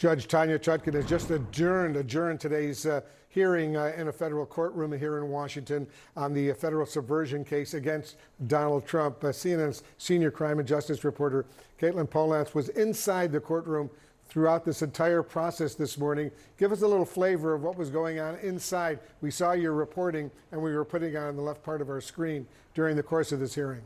Judge Tanya Chutkan has just adjourned today's hearing in a federal courtroom here in Washington on the federal subversion case against Donald Trump. CNN's senior crime and justice reporter Katelyn Polantz was inside the courtroom throughout this entire process this morning. Give us a little flavor of what was going on inside. We saw your reporting, and we were putting it on the left part of our screen during the course of this hearing.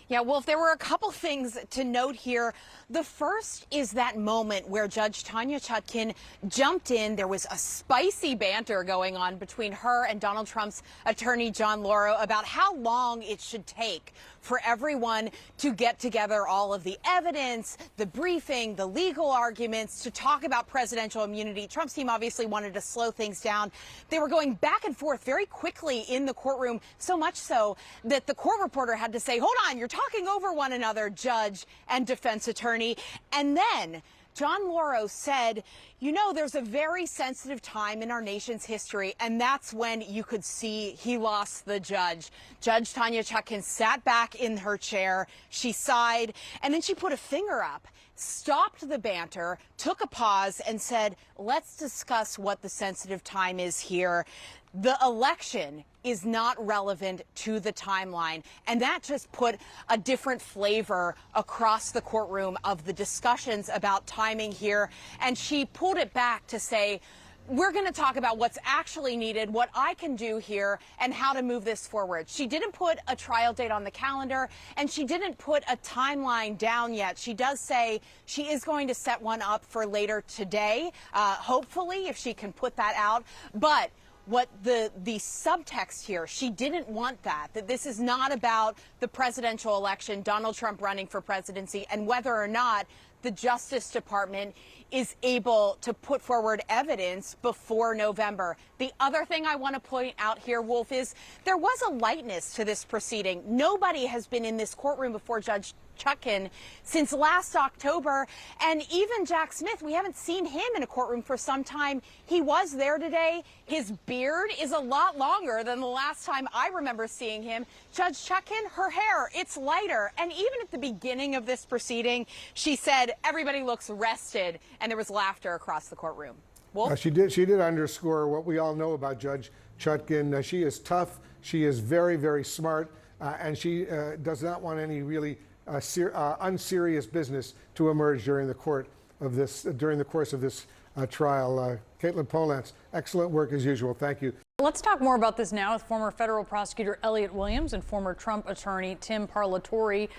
Yeah, Wolf, there were a couple things to note here. The first is that moment where Judge Tanya Chutkan jumped in. There was a spicy banter going on between her and Donald Trump's attorney, John Lauro, about how long it should take for everyone to get together all of the evidence, the briefing, the legal arguments, to talk about presidential immunity. Trump's team obviously wanted to slow things down. They were going back and forth very quickly in the courtroom, so much so that the court reporter had to say, hold on, you're talking over one another, judge and defense attorney. And then John Lauro said, you know, there's a very sensitive time in our nation's history, and that's when you could see he lost the judge. Judge Tanya Chutkan sat back in her chair. She sighed, and then she put a finger up, stopped the banter, took a pause, and said, let's discuss what the sensitive time is here. The election is not relevant to the timeline, and that just put a different flavor across the courtroom of the discussions about timing here. And she pulled it back to say, we're going to talk about what's actually needed, what I can do here, and how to move this forward. She didn't put a trial date on the calendar, and she didn't put a timeline down yet. She does say she is going to set one up for later today, hopefully, if she can put that out. But what the subtext here, she didn't want that this is not about the presidential election, Donald Trump running for presidency, and whether or not the Justice Department is able to put forward evidence before November. The other thing I want to point out here, Wolf, is there was a lightness to this proceeding. Nobody has been in this courtroom before Judge Chutkan since last October, and even Jack Smith, we haven't seen him in a courtroom for some time. He was there today. His beard is a lot longer than the last time I remember seeing him. Judge Chutkan, her hair, it's lighter, and even at the beginning of this proceeding, she said everybody looks rested, and there was laughter across the courtroom. Wolf? She did underscore what we all know about Judge Chutkan. She is tough. She is very, very smart, and she does not want any really unserious business to emerge during the course of this trial. Katelyn Polantz, excellent work as usual. Thank you. Let's talk more about this now with former federal prosecutor Elliot Williams and former Trump attorney Tim Parlatore.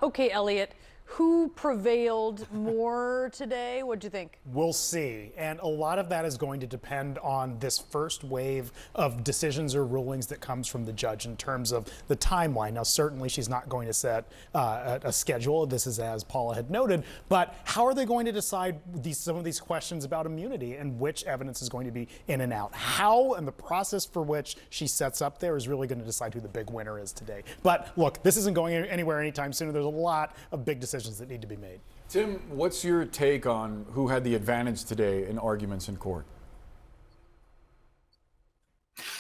Okay, Elliot, who prevailed more today? What'd you think? We'll see. And a lot of that is going to depend on this first wave of decisions or rulings that comes from the judge in terms of the timeline. Now, certainly she's not going to set a schedule. This is as Paula had noted. But how are they going to decide some of these questions about immunity and which evidence is going to be in and out? How and the process for which she sets up there is really going to decide who the big winner is today. But look, this isn't going anywhere anytime soon. There's a lot of big decisions that need to be made. Tim, what's your take on who had the advantage today in arguments in court?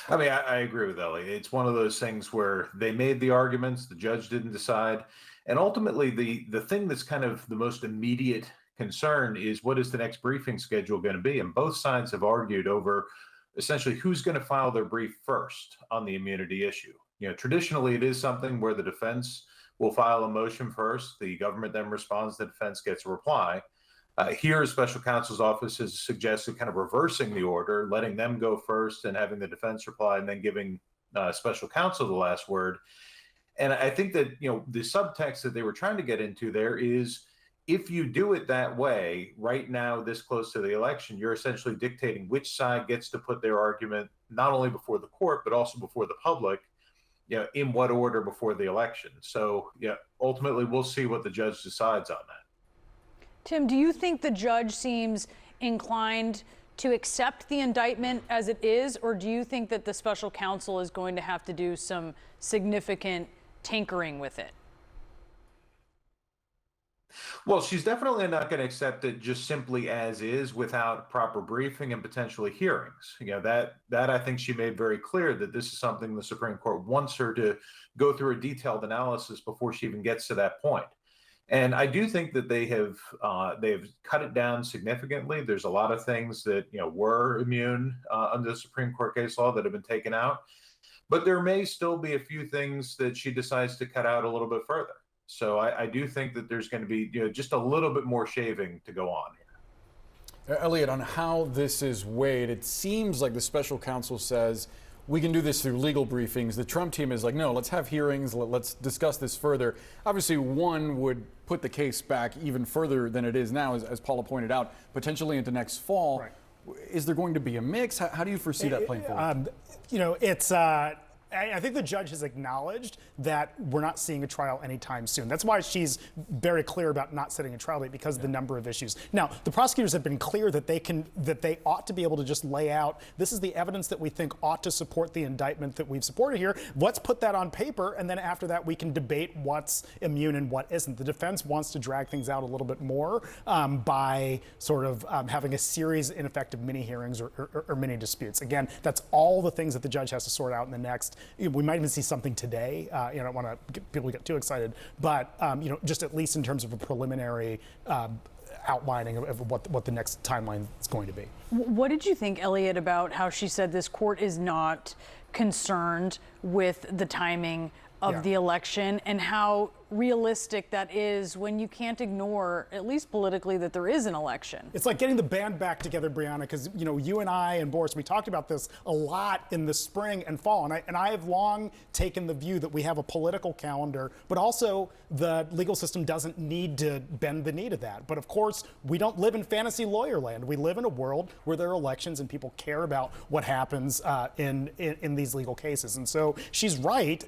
I mean, I agree with Ellie. It's one of those things where they made the arguments, the judge didn't decide. And ultimately, the thing that's kind of the most immediate concern is what is the next briefing schedule going to be? And both sides have argued over essentially who's going to file their brief first on the immunity issue. You know, traditionally, it is something where the defense will file a motion first. The government then responds. The defense gets a reply. Here, special counsel's office has suggested kind of reversing the order, letting them go first and having the defense reply, and then giving special counsel the last word. And I think that, you know, the subtext that they were trying to get into there is, if you do it that way, right now, this close to the election, you're essentially dictating which side gets to put their argument not only before the court, but also before the public, you know, in what order before the election. So, yeah, ultimately, we'll see what the judge decides on that. Tim, do you think the judge seems inclined to accept the indictment as it is, or do you think that the special counsel is going to have to do some significant tinkering with it? Well, she's definitely not going to accept it just simply as is without proper briefing and potentially hearings. You know, that I think she made very clear that this is something the Supreme Court wants her to go through a detailed analysis before she even gets to that point. And I do think that they've cut it down significantly. There's a lot of things that were immune under the Supreme Court case law that have been taken out, but there may still be a few things that she decides to cut out a little bit further. So I do think that there's going to be just a little bit more shaving to go on here. Elliot, on how this is weighed, it seems like the special counsel says we can do this through legal briefings. The Trump team is like, no, let's have hearings. Let's discuss this further. Obviously, one would put the case back even further than it is now, as Paula pointed out, potentially into next fall. Right. Is there going to be a mix? How do you foresee that playing forward? It's. I think the judge has acknowledged that we're not seeing a trial anytime soon. That's why she's very clear about not setting a trial date, because of the number of issues. Now, the prosecutors have been clear that they ought to be able to just lay out, this is the evidence that we think ought to support the indictment that we've supported here. Let's put that on paper, and then after that we can debate what's immune and what isn't. The defense wants to drag things out a little bit more by sort of having a series of ineffective mini hearings or mini disputes. Again, that's all the things that the judge has to sort out in the next. We might even see something today. I don't want to get people to get too excited, but just at least in terms of a preliminary outlining of what the next timeline is going to be. What did you think, Elliot, about how she said this court is not concerned with the timing of the election, and how realistic that is when you can't ignore, at least politically, that there is an election? It's like getting the band back together, Brianna, because you and I and Boris, we talked about this a lot in the spring and fall, and I have long taken the view that we have a political calendar, but also the legal system doesn't need to bend the knee to that. But of course, we don't live in fantasy lawyer land. We live in a world where there are elections and people care about what happens in these legal cases. And so she's right.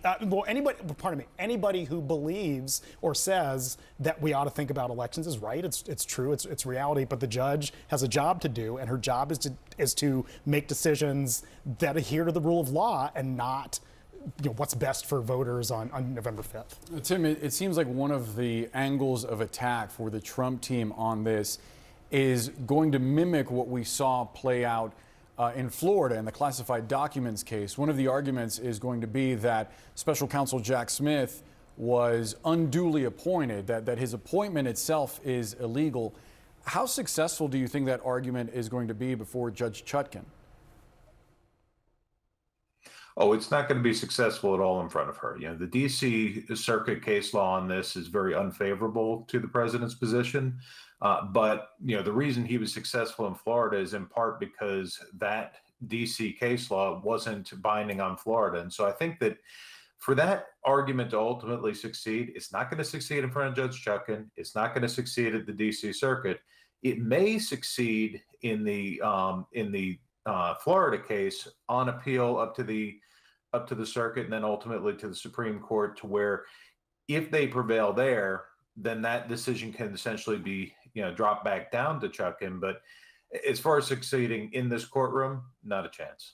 Anybody who believes or says that we ought to think about elections is right. It's true. It's reality. But the judge has a job to do, and her job is to make decisions that adhere to the rule of law and not what's best for voters on November 5th. Tim, it seems like one of the angles of attack for the Trump team on this is going to mimic what we saw play out in Florida in the classified documents case. One of the arguments is going to be that Special Counsel Jack Smith was unduly appointed, that his appointment itself is illegal. How successful do you think that argument is going to be before Judge Chutkan? Oh, it's not going to be successful at all in front of her. The D.C. Circuit case law on this is very unfavorable to the president's position. But the reason he was successful in Florida is in part because that D.C. case law wasn't binding on Florida. And so I think that for that argument to ultimately succeed, it's not going to succeed in front of Judge Chutkan. It's not going to succeed at the D.C. Circuit. It may succeed in the Florida case on appeal up to the circuit, and then ultimately to the Supreme Court, to where if they prevail there, then that decision can essentially be dropped back down to Chutkan. But as far as succeeding in this courtroom, not a chance.